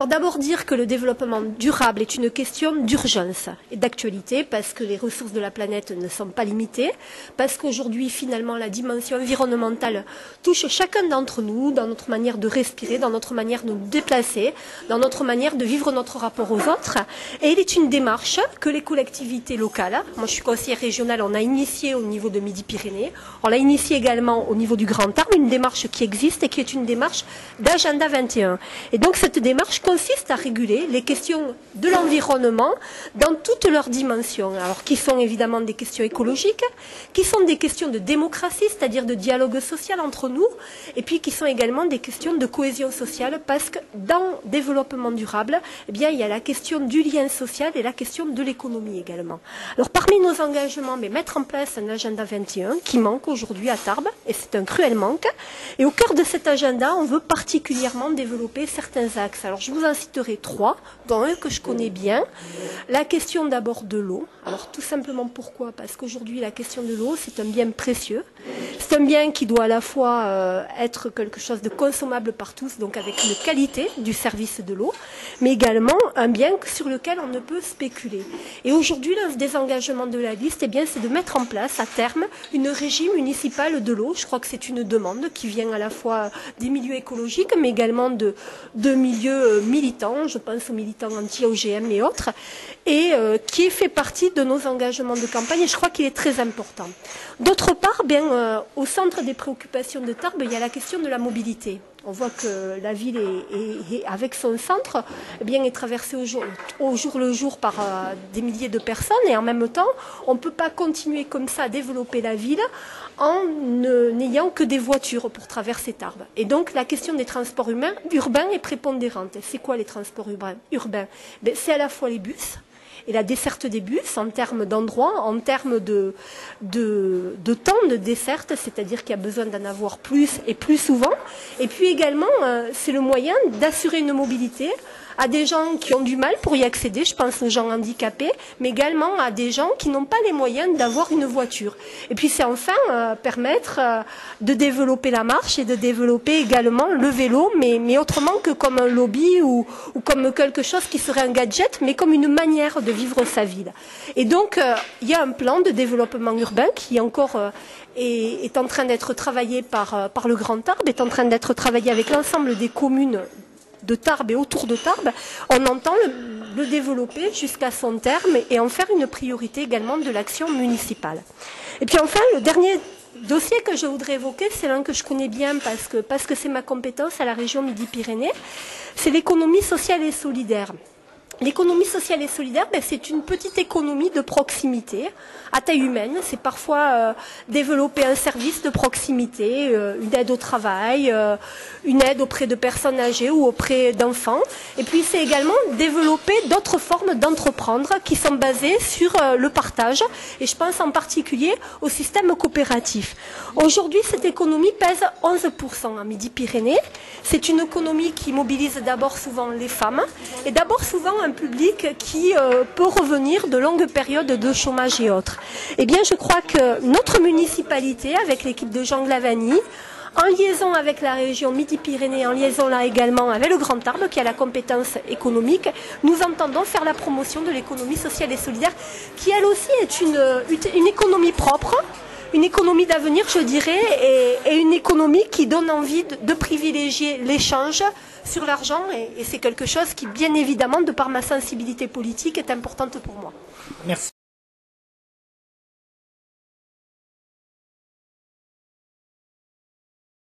Alors d'abord dire que le développement durable est une question d'urgence et d'actualité parce que les ressources de la planète ne sont pas limitées, parce qu'aujourd'hui finalement la dimension environnementale touche chacun d'entre nous dans notre manière de respirer, dans notre manière de nous déplacer, dans notre manière de vivre notre rapport aux autres. Et il est une démarche que les collectivités locales, moi je suis conseillère régionale, on a initié au niveau de Midi-Pyrénées, on l'a initié également au niveau du Grand Tarbes, une démarche qui existe et qui est une démarche d'agenda 21. Et donc cette démarche consiste à réguler les questions de l'environnement dans toutes leurs dimensions. Alors qui sont évidemment des questions écologiques, qui sont des questions de démocratie, c'est-à-dire de dialogue social entre nous, et puis qui sont également des questions de cohésion sociale, parce que dans le développement durable, eh bien, il y a la question du lien social et la question de l'économie également. Alors parmi nos engagements, mettre en place un agenda 21 qui manque aujourd'hui à Tarbes, et c'est un cruel manque. Et au cœur de cet agenda, on veut particulièrement développer certains axes. Alors je vous en citerai 3, dont un que je connais bien. La question d'abord de l'eau. Alors tout simplement pourquoi? Parce qu'aujourd'hui la question de l'eau, c'est un bien précieux. C'est un bien qui doit à la fois être quelque chose de consommable par tous, donc avec une qualité du service de l'eau, mais également un bien sur lequel on ne peut spéculer. Et aujourd'hui, l'un des engagements de la liste, eh bien, c'est de mettre en place à terme une régie municipale de l'eau. Je crois que c'est une demande qui vient à la fois des milieux écologiques, mais également de milieux militants, je pense aux militants anti-OGM et autres, et qui fait partie de nos engagements de campagne, et je crois qu'il est très important. D'autre part, au centre des préoccupations de Tarbes, il y a la question de la mobilité. On voit que la ville, avec son centre, est traversée au jour le jour par des milliers de personnes, et en même temps, on ne peut pas continuer comme ça à développer la ville en n'ayant que des voitures pour traverser Tarbes. Et donc, la question des transports urbains est prépondérante. C'est quoi les transports urbains? C'est à la fois les bus, et la desserte des bus en termes d'endroits, en termes de temps de desserte, c'est-à-dire qu'il y a besoin d'en avoir plus et plus souvent. Et puis également, c'est le moyen d'assurer une mobilité à des gens qui ont du mal pour y accéder, je pense aux gens handicapés, mais également à des gens qui n'ont pas les moyens d'avoir une voiture. Et puis c'est enfin permettre de développer la marche et de développer également le vélo, mais autrement que comme un lobby ou comme quelque chose qui serait un gadget, mais comme une manière de vivre sa ville. Et donc il y a un plan de développement urbain qui encore est en train d'être travaillé par le Grand Tarbes, est en train d'être travaillé avec l'ensemble des communes de Tarbes et autour de Tarbes. On entend le développer jusqu'à son terme et en faire une priorité également de l'action municipale. Et puis enfin, le dernier dossier que je voudrais évoquer, c'est l'un que je connais bien parce que c'est ma compétence à la région Midi-Pyrénées, c'est l'économie sociale et solidaire. L'économie sociale et solidaire, c'est une petite économie de proximité, à taille humaine. C'est parfois développer un service de proximité, une aide au travail, une aide auprès de personnes âgées ou auprès d'enfants. Et puis c'est également développer d'autres formes d'entreprendre qui sont basées sur le partage. Et je pense en particulier au système coopératif. Aujourd'hui, cette économie pèse 11% en Midi-Pyrénées. C'est une économie qui mobilise d'abord souvent les femmes et d'abord souvent un public qui peut revenir de longues périodes de chômage et autres. Eh bien, je crois que notre municipalité, avec l'équipe de Jean Glavany, en liaison avec la région Midi-Pyrénées, en liaison là également avec le Grand Tarbes, qui a la compétence économique, nous entendons faire la promotion de l'économie sociale et solidaire, qui elle aussi est une économie propre, une économie d'avenir, je dirais, et une économie qui donne envie de privilégier l'échange sur l'argent, et c'est quelque chose qui, bien évidemment, de par ma sensibilité politique, est importante pour moi. Merci.